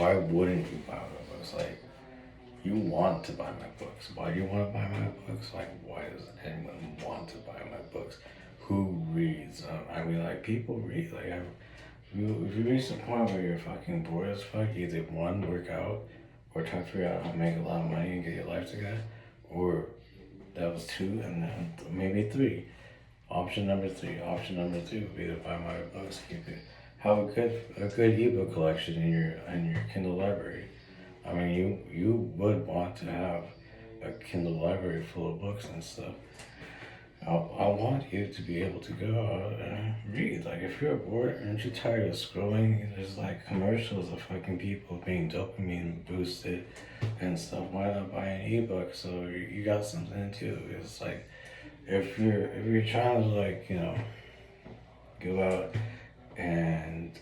why wouldn't you buy my books? Like, you want to buy my books. Why do you want to buy my books? Like, why does anyone want to buy my books? Who reads? I mean, like, people read. Like, if you reach the point where you're fucking bored as fuck, either one, work out, or try to figure out how to make a lot of money and get your life together, or that was two, and then maybe three. Option number three. Option number three would be to buy my books. You could have a good ebook collection in your Kindle library. I mean, you would want to have a Kindle library full of books and stuff. I want you to be able to go out and read. Like, if you're bored, aren't you tired of scrolling? There's like commercials of fucking people being dopamine boosted and stuff. Why not buy an ebook so you got something to do? It's like, if you're trying to, like, go out and,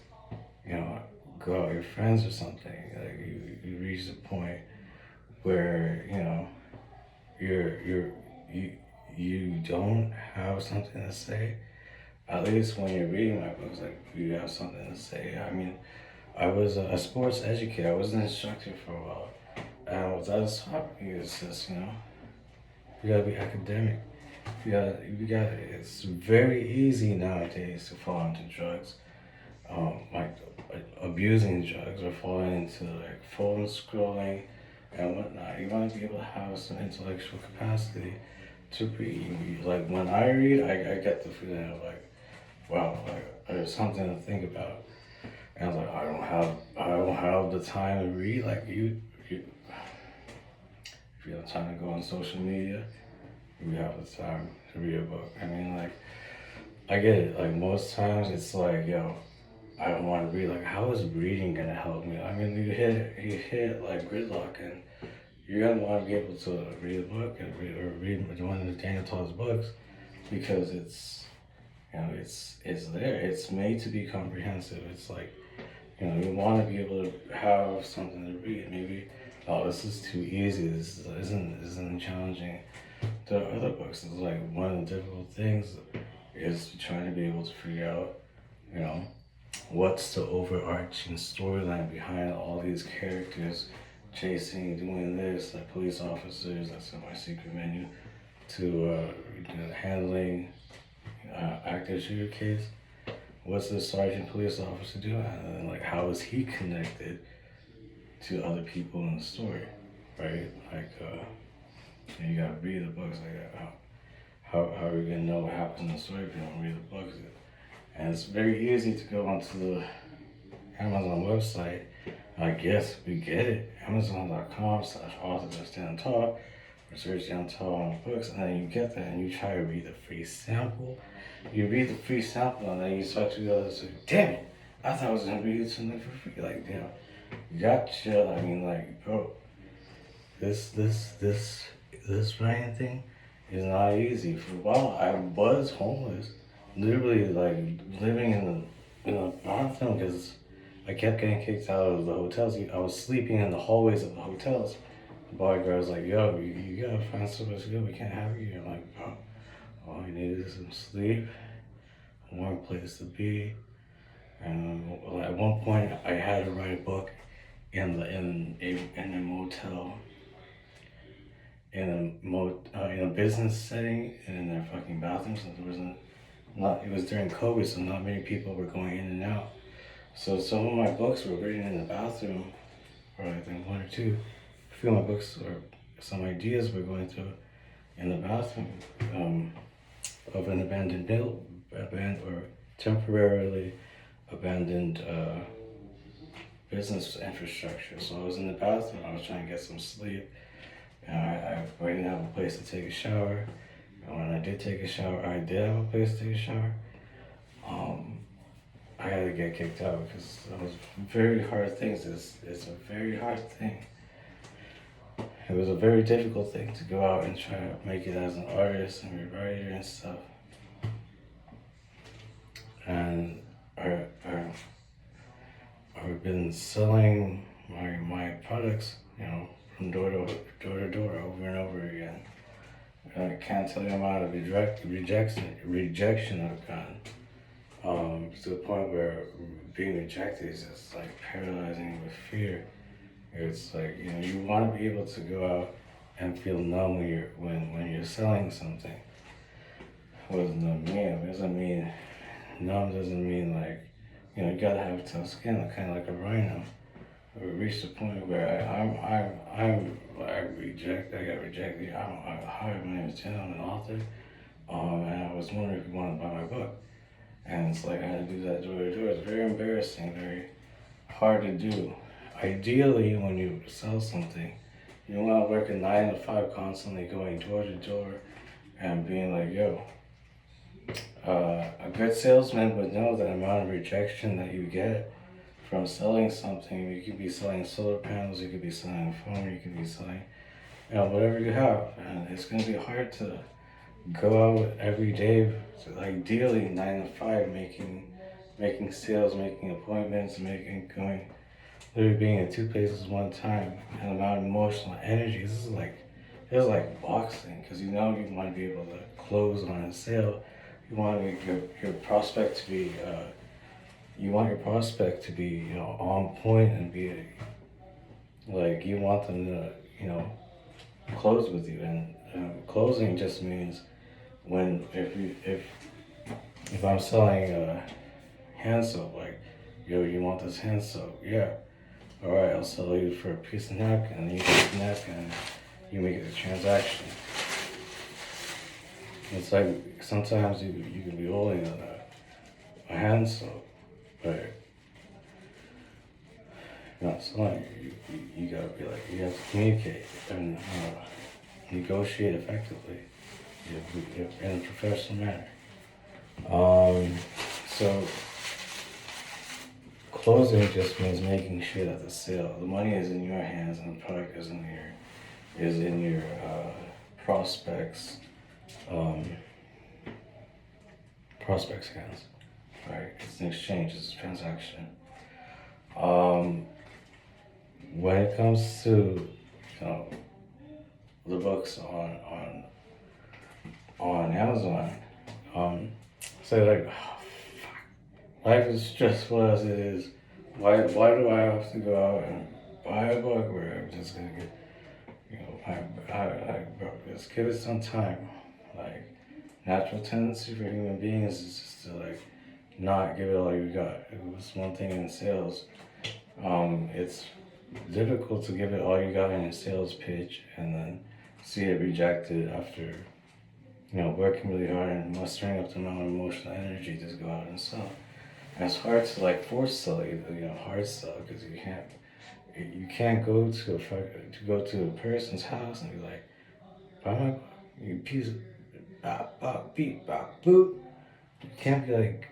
you know go out with your friends or something, like, you reach the point where, you you don't have something to say. At least when you're reading my books, like, you have something to say. I mean, I was a sports educator. I was an instructor for a while. And what that taught me is just, you gotta be academic. It's very easy nowadays to fall into drugs, like abusing drugs or falling into like phone scrolling and whatnot. You want to be able to have some intellectual capacity to read. Like, when I read, I get the feeling of like, wow, like, there's something to think about. And I was like, I don't have the time to read. Like, you if you have time to go on social media, you have the time to read a book. I mean, like, I get it. Like, most times it's like, yo, I don't want to read. Like, how is reading gonna help me? I mean, you hit like gridlock, and you're gonna want to be able to read a book and read one of Daniel Todd's books, because it's there. It's made to be comprehensive. It's like, you want to be able to have something to read. Maybe, oh, this is too easy. This isn't challenging. There are other books. It's like, one of the difficult things is trying to be able to figure out, you know, what's the overarching storyline behind all these characters chasing, doing this, like police officers. That's in my secret menu. To handling active shooter case. What's the sergeant police officer doing? And then, like, how is he connected to other people in the story, right? Like, you gotta read the books. Like, how are you gonna know what happens in the story if you don't read the books? And it's very easy to go onto the Amazon website. I guess we get it. Amazon.com/author.stand tall. Research down tall on books, and then you get that and you try to read the free sample. You read the free sample, and then you start to realize, like, damn it, I thought I was gonna read something for free. Like, damn, gotcha. I mean, like, bro, this writing thing is not easy. For a while, I was homeless, literally, like, living in a bathroom because I kept getting kicked out of the hotels. I was sleeping in the hallways of the hotels. The bodyguard was like, yo, you gotta find somewhere to go. We can't have you here. I'm like, bro, all I need is some sleep, a warm place to be. And at one point, I had to write a book in a motel, in a business setting, in their fucking bathrooms. And there wasn't not. It was during COVID, so not many people were going in and out. So some of my books were written in the bathroom, or I think one or two. A few of my books or some ideas were going through in the bathroom of an or temporarily abandoned business infrastructure. So I was in the bathroom. I was trying to get some sleep. And I didn't have a place to take a shower. And when I did take a shower, I did have a place to take a shower. I had to get kicked out because it was very hard things. It's a very hard thing. It was a very difficult thing to go out and try to make it as an artist and a writer and stuff. And I've been selling my products, from door to door over and over again. I can't tell you the amount of rejection I've gotten. To the point where being rejected is just like paralyzing with fear. It's like, you want to be able to go out and feel numb when you're selling something. What does numb mean? It doesn't mean numb doesn't mean like, you gotta have tough skin, like, kind of like a rhino. We reached the point where I got rejected. Hi, my name is Jen. I'm an author. And I was wondering if you want to buy my book. And it's like I had to do that door to door. It's very embarrassing, very hard to do. Ideally, when you sell something, you don't want to work a 9 to 5 constantly going door to door and being like, yo, a good salesman would know the amount of rejection that you get from selling something. You could be selling solar panels, you could be selling a phone, you could be selling, whatever you have. And it's going to be hard to go out every day, ideally 9 to 5, making sales, making appointments, going, literally being in 2 places one time, and the amount of emotional energy. This is like boxing, because you want to be able to close on a sale. You want your prospect to be, on point and be like, you want them to, close with you. And closing just means when if I'm selling hand soap, like, yo, you want this hand soap? Yeah. All right, I'll sell you for a piece of napkin, and you get the napkin, and you make it a transaction. It's like sometimes you can be holding a hand soap, but you're not selling it. You gotta be like, you have to communicate and negotiate effectively in a professional manner. So closing just means making sure that the money is in your hands, and the product is in your prospects prospects hands. Right? It's an exchange. It's a transaction. When it comes to the books on Amazon, say like, life is stressful as it is. Why do I have to go out and buy a book where I'm just gonna get, just give it some time. Like, natural tendency for human beings is just to like not give it all you got. It was one thing in sales. It's difficult to give it all you got in a sales pitch and then see it rejected after working really hard and mustering up the amount of emotional energy to go out and sell. And it's hard to like force sell, hard sell, because you can't go to a person's house and be like, buy my book, you piece of bop bop beep bop boop. You can't be like,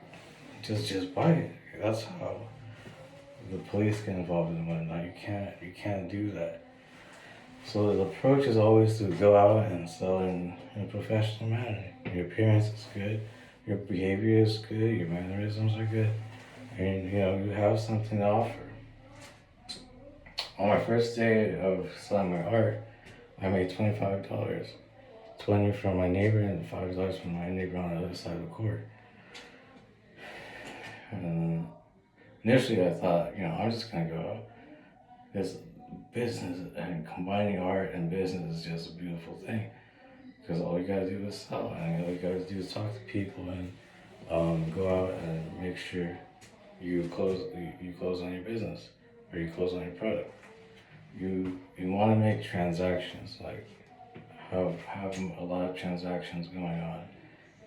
just buy it. That's how the police get involved and whatnot. You can't do that. So the approach is always to go out and sell in a professional manner. Your appearance is good, your behavior is good, your mannerisms are good, and you have something to offer. On my first day of selling my art, I made $25. 20 from my neighbor and $5 from my neighbor on the other side of the court. And initially I thought, I'm just gonna go. This business and combining art and business is just a beautiful thing, because all you gotta do is sell, and all you gotta do is talk to people and go out and make sure you close on your business, or you close on your product. You want to make transactions, like have a lot of transactions going on,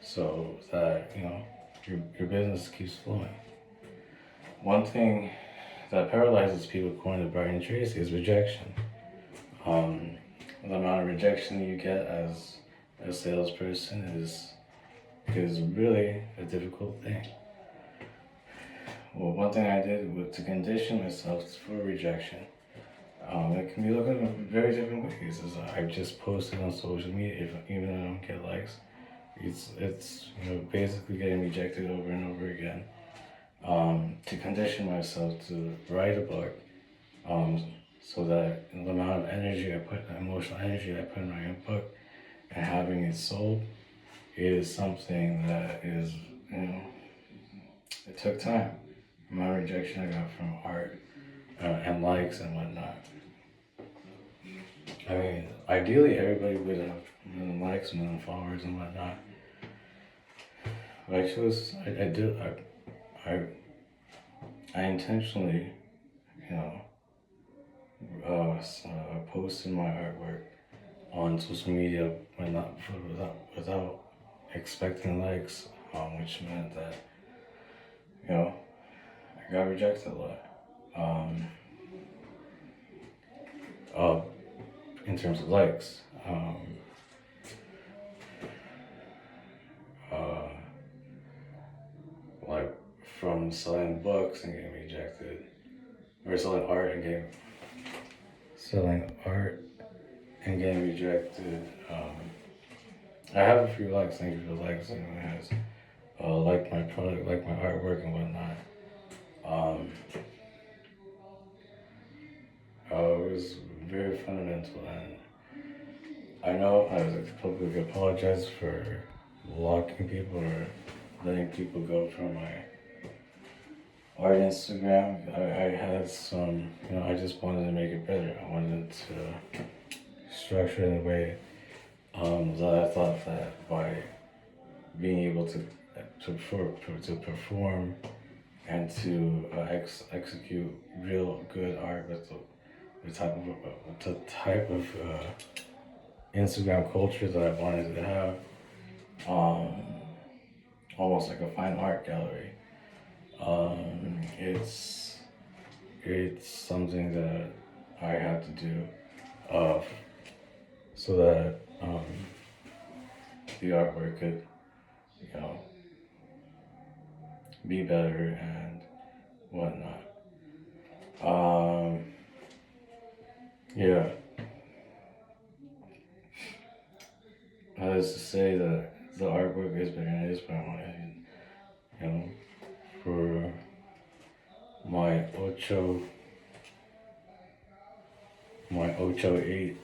so that your business keeps flowing. One thing that paralyzes people, according to Brian Tracy, is rejection. The amount of rejection you get as a salesperson is really a difficult thing. Well, one thing I did was to condition myself for rejection. It can be looked at in very different ways. As I've just posted on social media, even though I don't get likes, it's basically getting rejected over and over again. To condition myself to write a book, so that the amount of emotional energy I put in my own book, and having it sold, is something that is It took time. My rejection I got from art and likes and whatnot. I mean, ideally everybody would have likes and followers and whatnot. But I intentionally, you know, posted my artwork on social media without expecting likes, which meant that, you know, I got rejected a lot. Uh, in terms of likes. Uh, like from selling books and getting rejected, or selling art and getting rejected. I have a few likes. Thank you for the likes. Anyone has like my product, like my artwork and whatnot. It was very fundamental, and I know I was publicly apologize for blocking people or letting people go from my art Instagram. I had some, I just wanted to make it better. I wanted to structure it in a way that I thought that by being able to perform and to execute real good art with the type of Instagram culture that I wanted to have, almost like a fine art gallery. It's something that I had to do, so that the artwork could, you know, be better and whatnot. Yeah. That is to say that the artwork is better than it is, but I wanted, you know, for my Ocho 8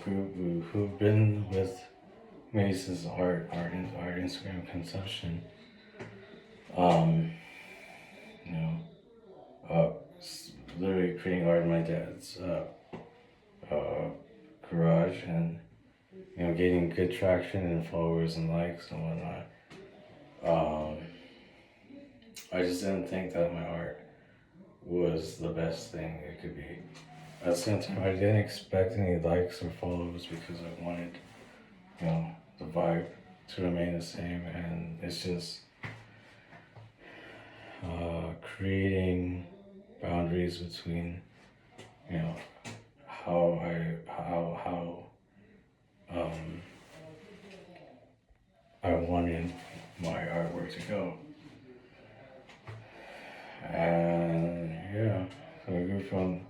group who've been with me since art Instagram conception. You know, literally creating art in my dad's garage, and getting good traction and followers and likes and whatnot. I just didn't think that my art was the best thing it could be. At the same time, I didn't expect any likes or followers because I wanted, the vibe to remain the same, and it's just creating boundaries between, how I wanted my artwork to go. And yeah, so we grew from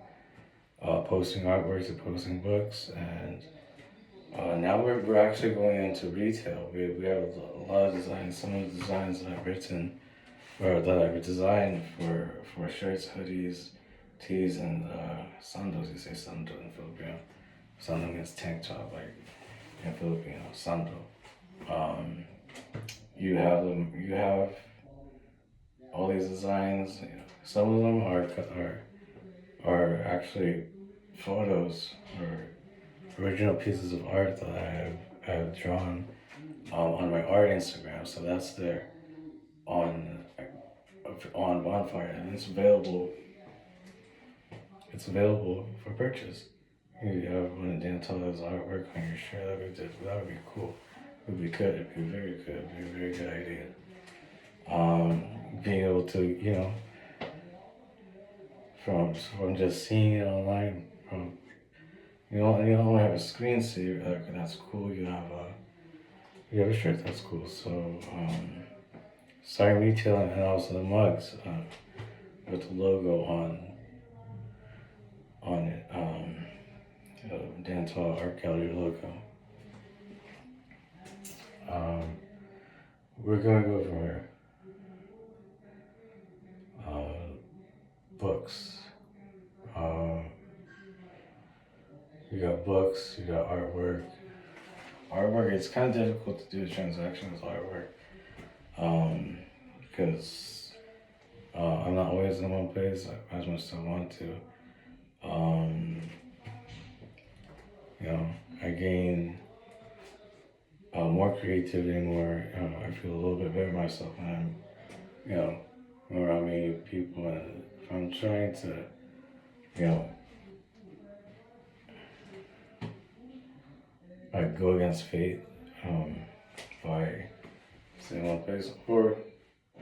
posting artwork to posting books, and now we're actually going into retail. We have a lot of designs. Some of the designs that I've written, or that I've designed for shirts, hoodies, tees, and sandos. You say sando in Filipino. Sando means tank top, like in Filipino. Sando. You have all these designs. Some of them are actually photos or original pieces of art that I have drawn on my art Instagram. So that's there on Bonfire, and it's available. It's available for purchase. If you ever want to tell his artwork on your shirt, that would be cool. It would be good. It'd be very good. It'd be a very good idea. Being able to, from just seeing it online, you don't have a screensaver, that's cool. You have a shirt, that's cool. So starting retail, and also the mugs with the logo on it, Dantal Art Gallery logo. We're gonna go from here. Books. You got books, you got artwork. Artwork, it's kind of difficult to do a transaction with artwork. Because I'm not always in one place as much as I want to. Um, you know, I gain more creativity, more. I feel a little bit better myself when I'm, you know, around me people, and if I'm trying to, you know, like go against fate by staying in one place, or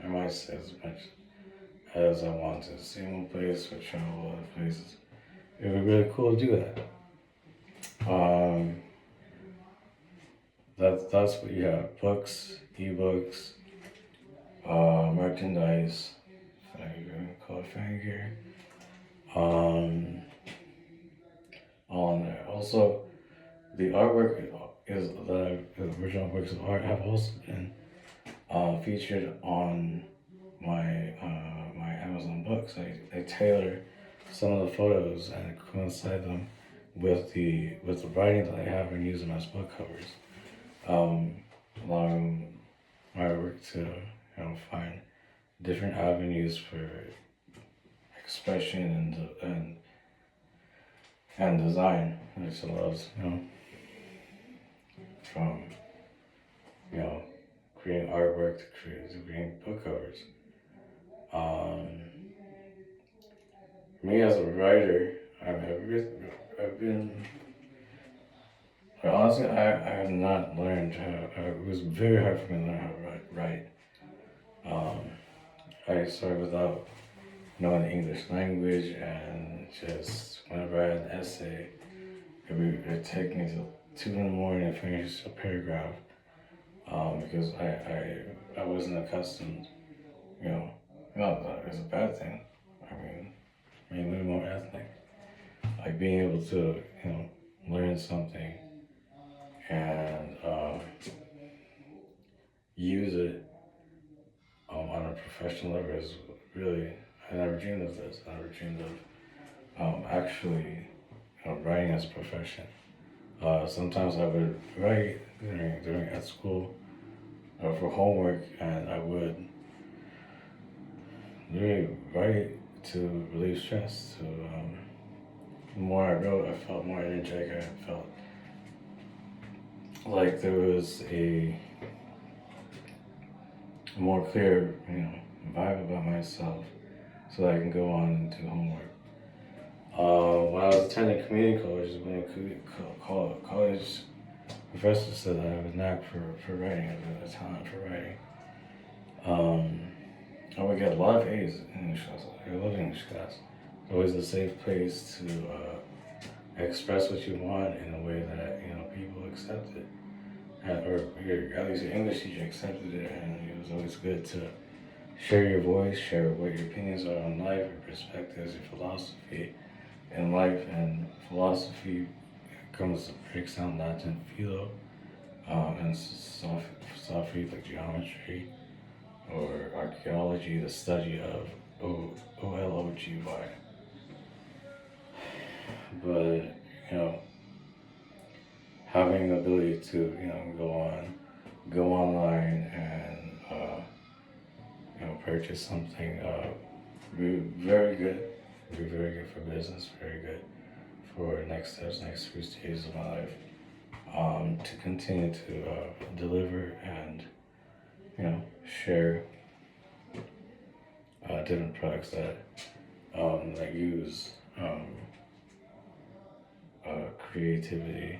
I might say as much as I want to stay in one place or travel other places. It would be really cool to do that. That's what you have: books, ebooks, merchandise. If you call it fan gear. Um, all in there. Also, the artwork is the original works of art have also been featured on my Amazon books. I tailor some of the photos and coincide them with the writing that I have and use them as book covers, allowing my work to find different avenues for expression and design, which allows from you know creating artwork to creating book covers. Um, Me as a writer, I've been honestly I have not learned how. It was very hard for me to learn how to write. Um, I started without knowing the English language, and just whenever I had an essay, it would take me till 2 in the morning to finish a paragraph, because I wasn't accustomed, you know, not that it's a bad thing. I mean, maybe more ethnic. Like being able to, learn something and use it on a professional level is really, I never dreamed of this. I never dreamed of actually writing as a profession. Sometimes I would write during at school for homework, and I would really write to relieve stress. The more I wrote, I felt more energetic. I felt like there was a more clear, vibe about myself, so that I can go on and do homework. When I was attending community college, when college professor said that I have a knack for writing, I have a talent for writing. I would get a lot of A's in English class. I love English class. It's always a safe place to express what you want in a way that people accept it, at least your English teacher accepted it, and it was always good to share your voice, share what your opinions are on life, your perspectives, your philosophy in life. And philosophy breaks down Latin philo, and philosophy like geometry or archaeology, the study of OLOGY. But having the ability to go online and purchase something very good, be very good for business, very good for next steps, next few stages of my life, to continue to deliver and share different products that use creativity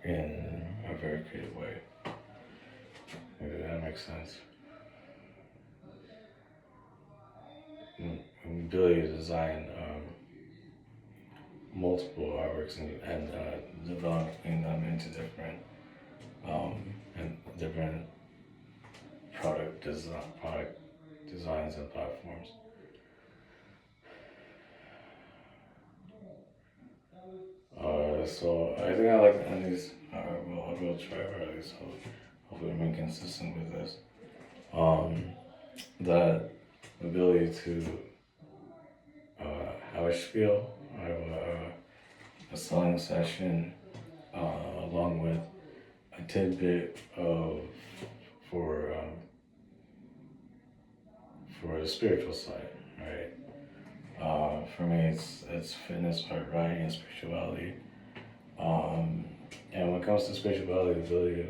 in a very creative way. Maybe that makes sense. Ability to design multiple artworks and developing them into different product designs and platforms. So I think I like to end these. I will try early, so hopefully remain consistent with this. That ability to have a spiel, I have a selling session, along with a tidbit of for for the spiritual side, right? For me, it's fitness, art, writing, and spirituality. And when it comes to spirituality, the ability to,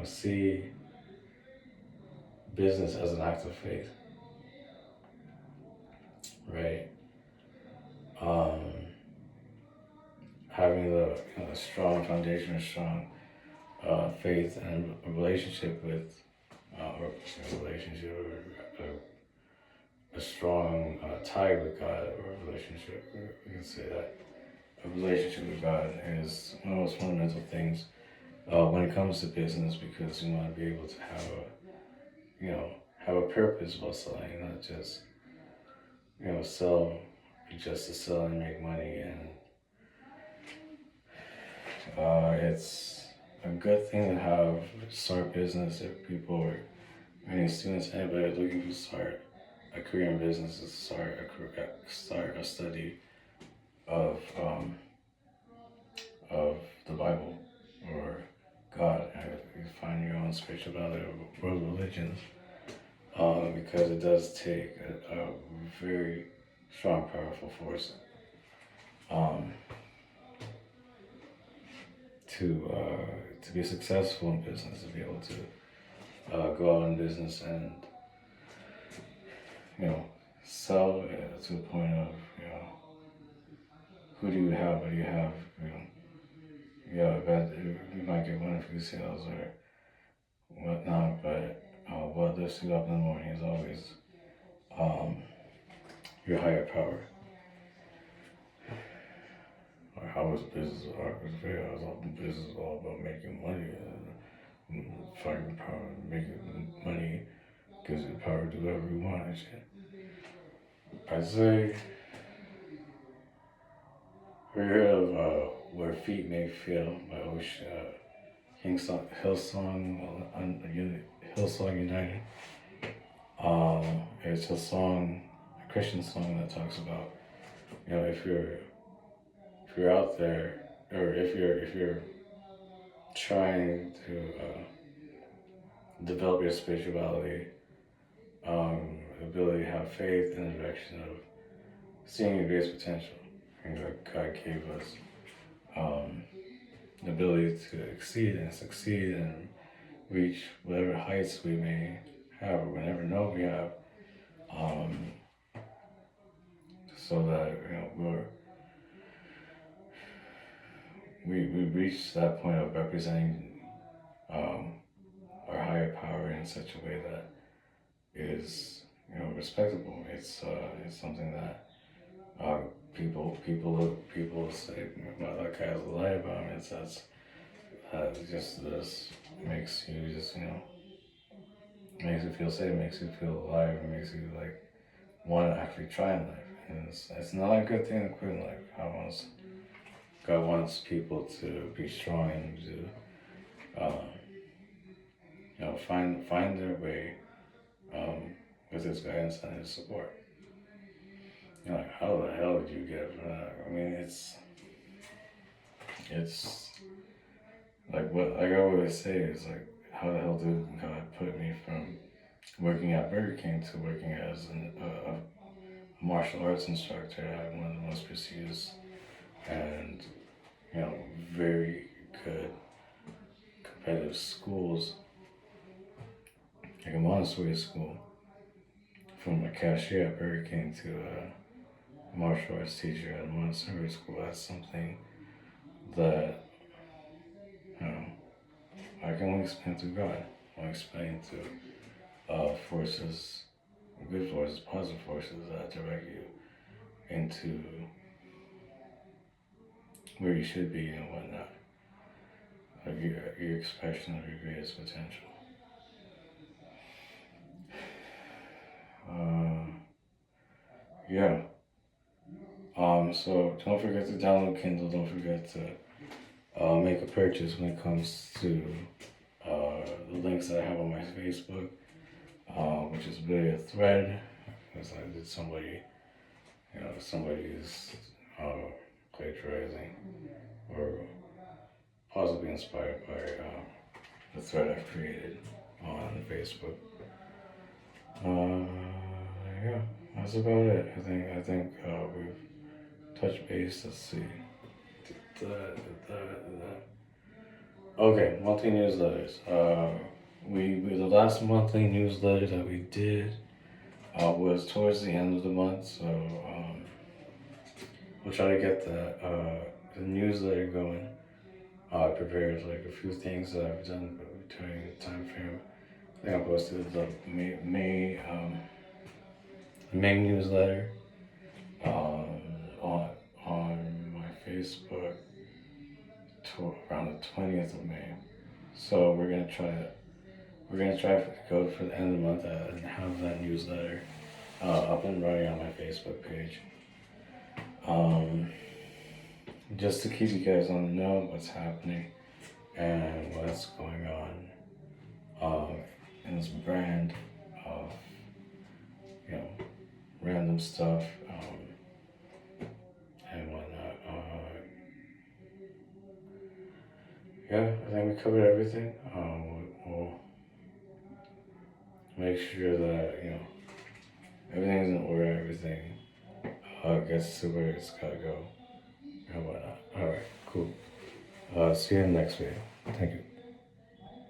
see business as an act of faith, right? Um, having the strong foundation, a strong faith and a relationship with, or a relationship, or a strong tie with God, or a relationship, we can say that. A relationship with God is one of the most fundamental things when it comes to business, because you want to be able to have have a purpose while selling, not just, sell just to sell and make money. And it's a good thing to have start business if people are any students, anybody looking to start a career in business, to start a study of of the Bible or God. You find your own spirituality or world religions, because it does take a very strong, powerful force to be successful in business, to be able to go out in business and sell to the point of who do you have, what do you have, but you might get one or two sales or whatnot, but what lifts you up in the morning is always your higher power. Or how is business business is all about making money, and finding power, making money gives you the power to do whatever you want and shit. I'd say, have you heard of Where Feet May Fail by Hillsong United? It's a song, a Christian song that talks about, if you're out there, or if you're trying to develop your spirituality, ability to have faith in the direction of seeing your greatest potential. And God gave us the ability to exceed and succeed and reach whatever heights we may have or we never know we have, so that we reach that point of representing our higher power in such a way that is respectable. It's something that people say, well, that guy has a lie about me. This makes you makes you feel safe, makes you feel alive, and makes you like want to actually try in life. And it's not a good thing to quit in life. God wants people to be strong and to find their way with His guidance and His support. Like, how the hell did you get from that? I mean, it's like I always say, is like, how the hell did God put me from working at Burger King to working as a martial arts instructor at one of the most prestigious and very good competitive schools, like a Montessori school, from a cashier at Burger King to a martial arts teacher at a Montessori school. That's something that I can only explain to God. I can explain to forces, good forces, positive forces that direct you into where you should be and whatnot, of your expression of your greatest potential. Yeah. So don't forget to download Kindle. Don't forget to make a purchase when it comes to the links that I have on my Facebook, which is really a thread, because I did somebody's plagiarizing or possibly inspired by the thread I've created on Facebook. Uh, yeah, that's about it. I think we've touched base. Let's see. Okay, monthly newsletters. We the last monthly newsletter that we did was towards the end of the month, so we'll try to get the newsletter going. I prepared like a few things that I've done during the time frame. I think I posted the May newsletter um, on my Facebook around the 20th of May. So we're gonna try to go for the end of the month and have that newsletter up and running on my Facebook page. Just to keep you guys on the know what's happening and what's going on in this brand of, you know, random stuff and whatnot. Yeah, I think we covered everything. We'll make sure that, you know, everything's in order, everything gets to where it's gotta go and whatnot. Alright, cool. See you in the next video. Thank you.